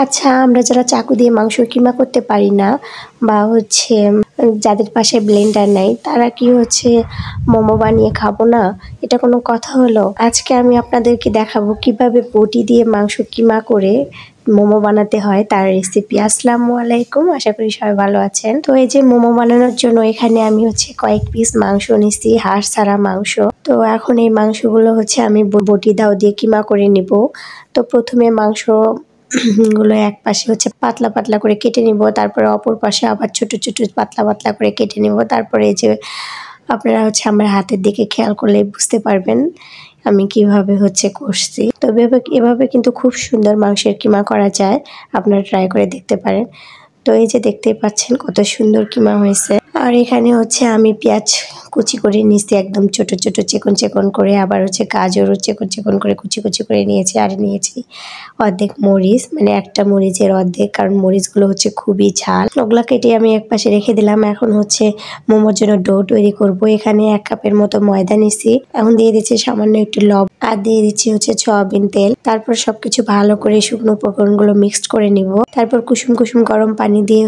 আচ্ছা, আমরা যারা চাকু দিয়ে মাংস কিমা করতে পারি না বা যাদের পাশে ব্লেন্ডার নাই, তারা কি মোমো বানিয়ে খাবো না? এটা কোনো কথা হলো? আজকে আমি আপনাদেরকে দেখাবো কিভাবে বটি দিয়ে মাংস কিমা করে মোমো বানাতে হয় তার রেসিপি। আসসালামু আলাইকুম, আশা করি সবাই ভালো আছেন। তো এই যে মোমো বানানোর জন্য এখানে আমি কয়েক পিস মাংস নিছি, হাড় ছাড়া মাংস। তো এখন এই মাংসগুলো আমি বটি দাও দিয়ে কিমা করে নিব। তো প্রথমে মাংস গুলো এক পাশে পাতলা পাতলা করে কেটে নিব, তারপরে অপর পাশে আবার ছোট ছোট পাতলা পাতলা করে কেটে নিব। তারপরে এই যে আপনারা আমার হাতের দিকে খেয়াল করলে বুঝতে পারবেন আমি কিভাবে করছি। তো এভাবে কিন্তু খুব সুন্দর মাংসের কিমা করা যায়, আপনারা ট্রাই করে দেখতে পারেন। তো এই যে দেখতেই পাচ্ছেন কত সুন্দর কিমা হয়েছে। আর এখানে আমি পেঁয়াজ কুচি করে নিয়েছি একদম ছোট ছোট চিকন চিকন করে, আবার গাজরও চিকন চিকন করে কুচি কুচি করে নিয়েছি। আর নিয়েছি অর্ধেক মরিচ, মানে একটা মরিচের অর্ধেক, কারণ মরিচগুলো খুবই ঝাল। ওগুলা কেটে আমি এক পাশে রেখে দিলাম। এখন মোমোর জন্য ডো তৈরি করব। এখানে 1 কাপের মতো ময়দা নিছি। এখন দিয়ে দিচ্ছি সামান্য একটু লবণ, আর দিয়ে দিচ্ছি সয়াবিন তেল। তারপর সবকিছু ভালো করে শুকনো উপকরণগুলো মিক্সড করে নিব। তারপর কুসুম কুসুম গরম পানি দিয়ে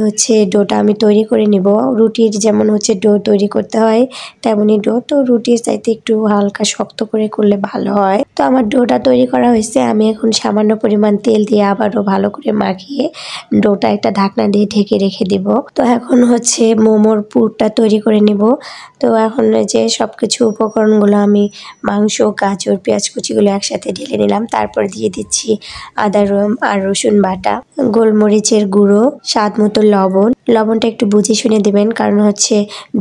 ডোটা আমি তৈরি করে নিব। রুটির যেমন ডো তৈরি করতে হয় তেমনি ডো, তো রুটির চাইতে একটু হালকা শক্ত করে করলে ভালো হয়। তো আমার ডোটা তৈরি করা হয়েছে। আমি এখন সামান্য পরিমাণ তেল দিয়ে আবারও ভালো করে মাখিয়ে ডোটা একটা ঢাকনা দিয়ে ঢেকে রেখে দিব। তো এখন মোমোর পুরটা তৈরি করে নিব। তো এখন যে সবকিছু উপকরণগুলো আমি মাংস, গাজর, পেঁয়াজ কুচিগুলো একসাথে ঢেলে নিলাম। তারপর দিয়ে দিচ্ছি আদা আর রসুন বাটা, গোলমরিচের গুঁড়ো, স্বাদ মতো লবণ। লবণটা একটু বুঝে শুনে দেবেন, কারণ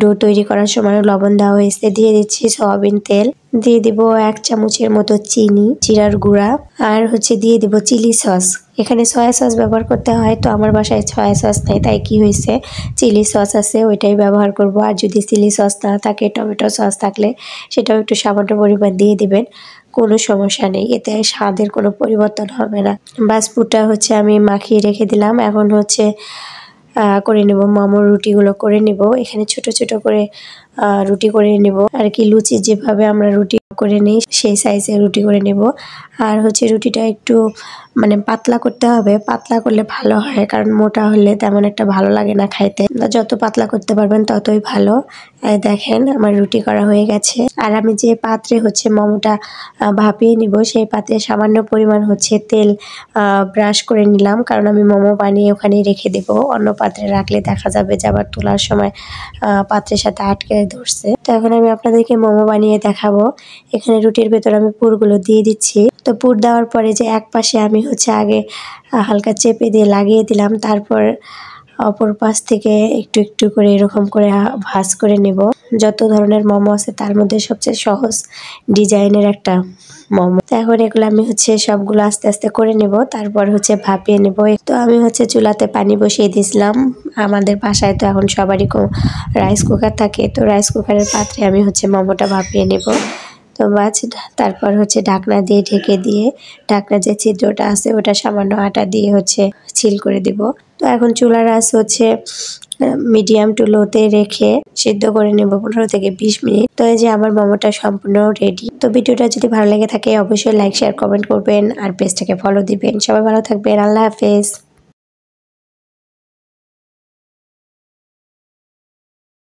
ডো তৈরি করার সময় লবণ দেওয়া হয়েছে। দিয়ে দিচ্ছি সয়াবিন তেল, দিয়ে দিব 1 চামচের মতো চিনি, জিরার গুঁড়া, আর দিয়ে দিব চিলি সস। এখানে সয়া সস ব্যবহার করতে হয়, তো আমার বাসায় সয়া সস নেই, তাই কি হয়েছে চিলি সস আছে, ওইটাই ব্যবহার করব। আর যদি চিলি সস না থাকে, টমেটো সস থাকলে সেটাও একটু সামান্য পরিমাণ দিয়ে দিবেন, কোনো সমস্যা নেই, এতে স্বাদের কোনো পরিবর্তন হবে না। বাস পুরটা আমি মাখিয়ে রেখে দিলাম। এখন করে নেব মোমোর রুটিগুলো করে নেব। এখানে ছোট ছোট করে রুটি করে নেব, আর কি লুচি যেভাবে আমরা রুটি করে নিই সেই সাইজের রুটি করে নেব। আর রুটিটা একটু পাতলা করতে হবে, পাতলা করলে ভালো হয়, কারণ মোটা হলে তেমন একটা ভালো লাগে না খাইতে। যত পাতলা করতে পারবেন ততই ভালো। দেখেন আমার রুটি করা হয়ে গেছে। আর আমি যে পাত্রে মোমোটা ভাপিয়ে নিব, সেই পাত্রে সামান্য পরিমাণ তেল ব্রাশ করে নিলাম, কারণ আমি মোমো বানিয়ে ওখানে রেখে দেব। অন্য পাত্রে রাখলে দেখা যাবে যে আবার তোলার সময় পাত্রের সাথে আটকে ধরছে। তো এখন আমি আপনাদেরকে মোমো বানিয়ে দেখাবো। এখানে রুটির ভেতর আমি পুরগুলো দিয়ে দিচ্ছি। তো পুর দেওয়ার পরে যে এক পাশে আমি আগে হালকা চেপে দিয়ে লাগিয়ে দিলাম, তারপর অপর পাশ থেকে একটু একটু করে এরকম করে ভাঁজ করে নেব। যত ধরনের মোমো আছে তার মধ্যে সবচেয়ে সহজ ডিজাইনের একটা মোমো। তো এখন এগুলো আমি সবগুলো আস্তে আস্তে করে নেব, তারপর ভাপিয়ে নেব। তো আমি চুলাতে পানি বসিয়ে দিয়েছিলাম। আমাদের বাসায় তো এখন সবারই রাইস কুকার থাকে, তো রাইস কুকারের পাত্রে আমি মোমোটা ভাপিয়ে নেব। তো তারপর ঢাকনা দিয়ে ঢেকে দিয়ে, ঢাকনা যে ছিদ্রটা আছে ওটা সামান্য আটা দিয়ে সিল করে দিব। তো এখন চুলার আঁচ মিডিয়াম টু লোতে রেখে সিদ্ধ করে নেব 15 থেকে 20 মিনিট। তো এই যে আমার মোমোটা সম্পূর্ণ রেডি। তো ভিডিওটা যদি ভালো লেগে থাকে অবশ্যই লাইক, শেয়ার, কমেন্ট করবেন, আর পেজটাকে ফলো দিবেন। সবাই ভালো থাকবেন, আল্লাহ হাফেজ।